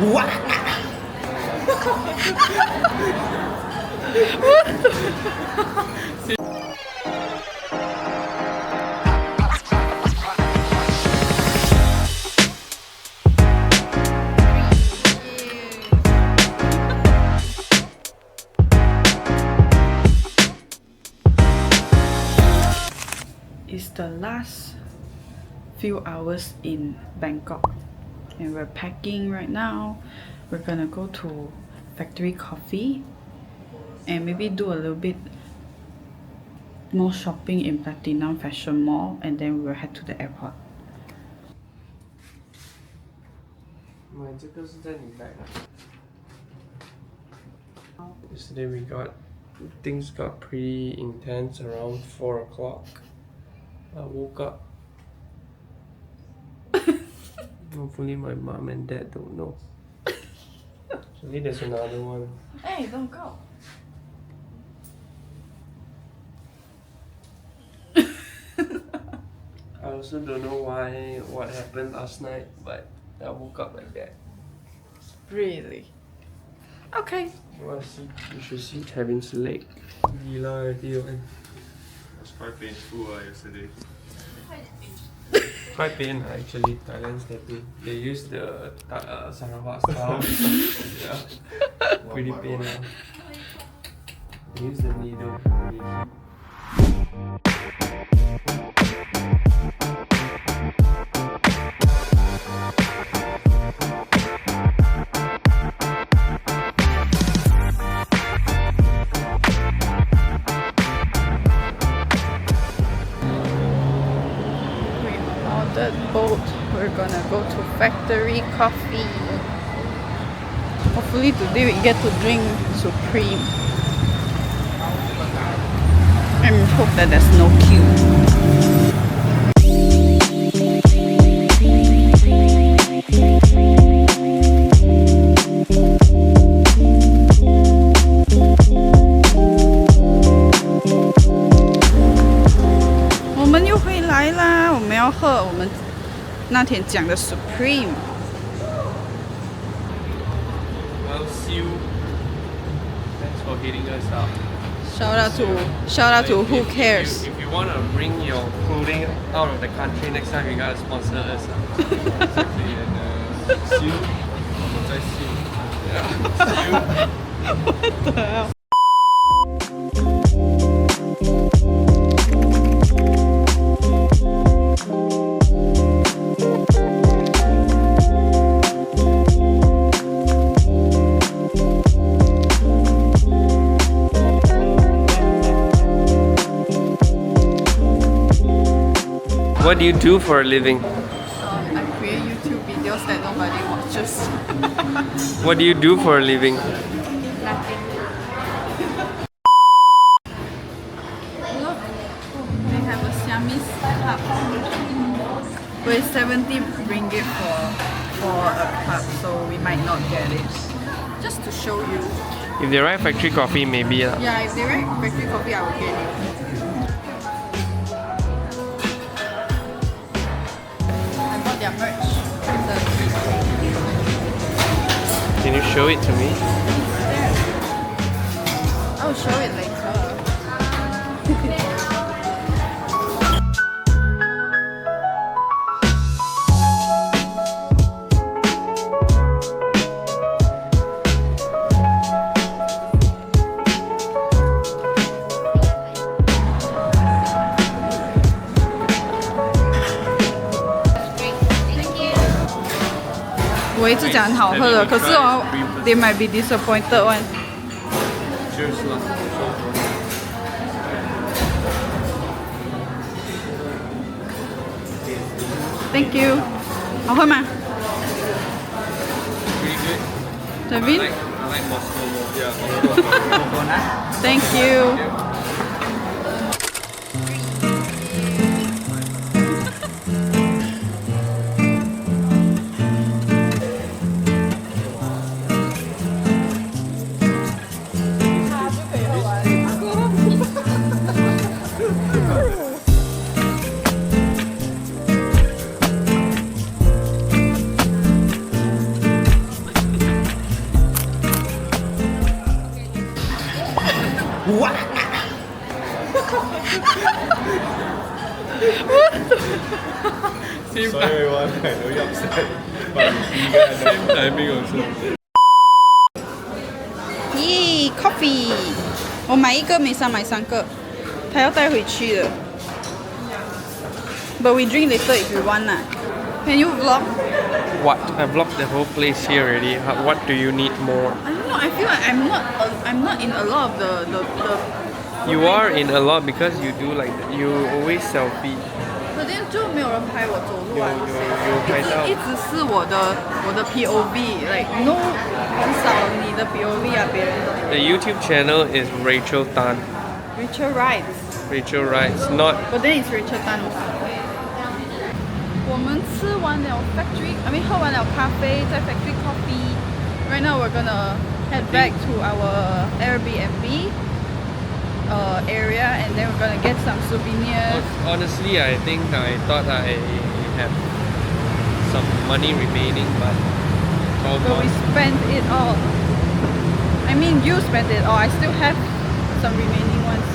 What? It's the last few hours in Bangkok and we're packing right now. We're gonna go to Factory Coffee and maybe do a little bit more shopping in Platinum Fashion Mall, and then we'll head to the airport. Yesterday things got pretty intense around 4 o'clock. I woke up. Hopefully my mom and dad don't know. Actually there's another one. Hey, don't go. I also don't know what happened last night, but I woke up like that. Really? Okay. Well, you should see Kevin's leg. Gila dia kan. Was quite painful yesterday. Quite pain actually. Thailand's tattoo. They use the Sarawak style. Yeah. Pretty pain now. They use the needle. Boat. We're gonna go to Factory Coffee. Hopefully today we get to drink Supreme. And hope that there's no queue. 我们又回来啦！我们要喝我们那天讲的 Supreme。 Well, see you. Thanks for hitting us up. Shout out to Who Cares. If you want to bring your clothing out of the country next time, you gotta sponsor us. Exactly. And see you. See you. Yeah. See you. What the hell? What do you do for a living? I create YouTube videos that nobody watches. What do you do for a living? Nothing. Look, they have a Siamese cup with 70 ringgit for a cup, so we might not get it. Just to show you. If they write factory coffee, maybe. Yeah, if they write Factory Coffee, I will get it. Their merch. Can you show it to me? I'll show it later.我一直讲很好喝的，可是哦 they might be disappointed one. Cheers lah. Thank you. 好喝吗 Pretty good. David? I like Moscow more. Yeah. Thank you. Same Sorry everyone, I know you're upset. But you guys same timing also. 咦 ，coffee， 我买一个，美莎买3个，她要带回去的。But we drink later if you want 啦。Can you vlog? What? I vlogged the whole place here already. What do you need more? I don't know. I feel like I'm not in a lot of the. You are in a lot because you do like that. You always selfie. 可是就没有人拍我走路啊，有拍到一直是我的 POV，like no 很少你的 POV 啊，别人 The YouTube channel is Rachel Tan. Rachel writes， Rachel writes, not. but then it's Rachel Tan also。我们吃完了 喝完了咖啡，在 Factory Coffee。Right now we're gonna head back to our Airbnb area, and then we're gonna get some souvenirs. Honestly, I think I thought I have some money remaining, but all But we gone. spent it all. I mean, you spent it all. I still have some remaining ones.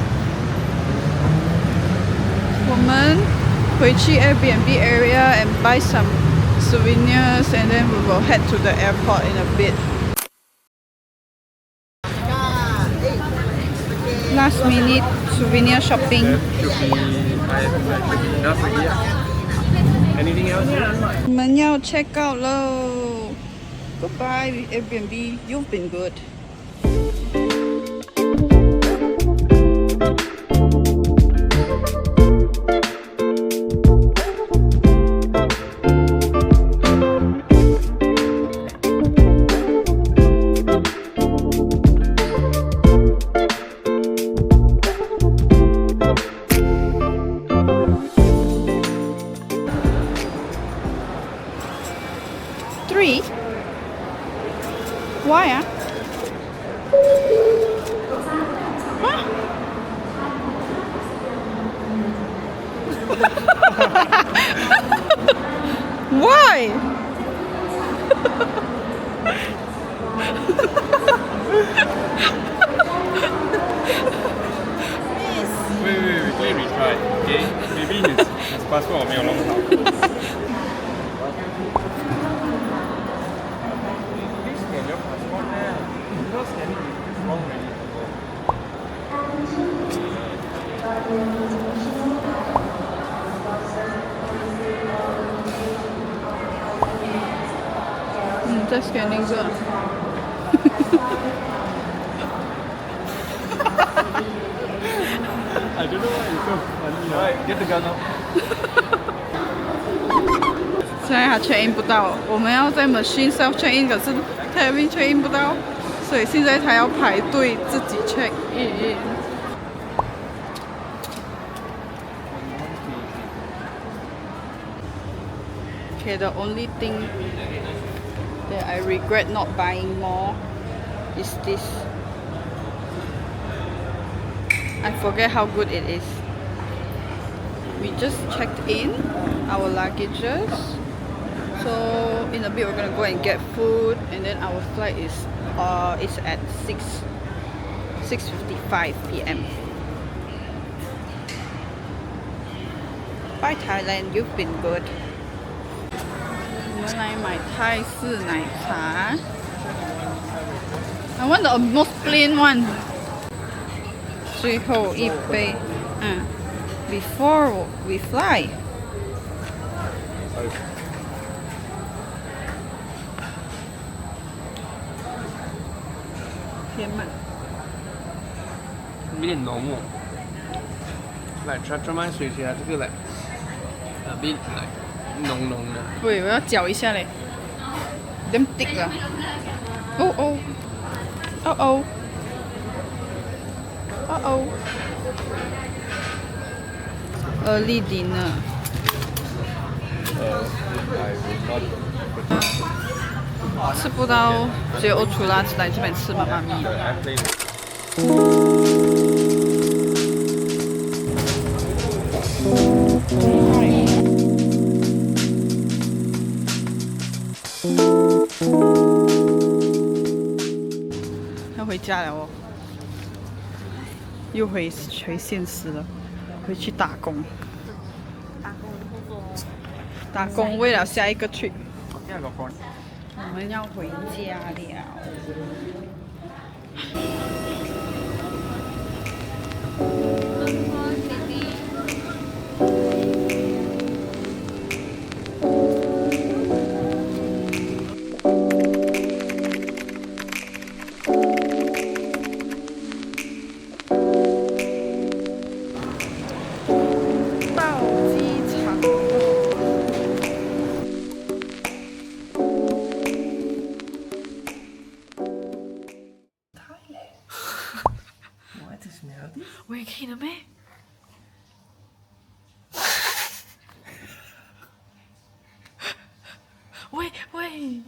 我们回去 Airbnb area and buy some souvenirs, and then we will head to the airport in a bit. Last minute souvenir shopping. Should be enough already. Anything else? 我们要 check out 喽。Goodbye Airbnb. You've been good. Three? Why ah? Huh? Why? Wait, we play retry. Okay? Maybe his passport 没有弄好。Please scan your passport now. Because scanning is wrong already. 在 scanning 这。I don't know why it's so funny. Alright, get the gun out. 现在还 check in 不到，我们要在 machine self check in， 可是 Kevin check in 不到，所以现在他要排队自己 check in。Okay, the only thing that I regret not buying more is this. I forget how good it is. We just checked in our luggages. So in a bit we're gonna go and get food, and then our flight is at 6:55 p.m. Bye Thailand, you've been good. 我们来买泰式奶茶。I want the most plain one. 最后一杯，before we fly. 甜吗？有点浓哦。来，try my 水起来，这个来，a bit like 浓浓的。喂，我要搅一下嘞。Damn thick 了。哦哦，哦哦，哦哦。Early dinner。吃不到，只有欧楚拉来这边吃妈妈咪。要回家了哦，又回现实了，回去打工。打工为了下一个 trip。 Yeah, got prawn. 我们要回家了。到机场了。What is melody? 我也可以了咩？喂喂。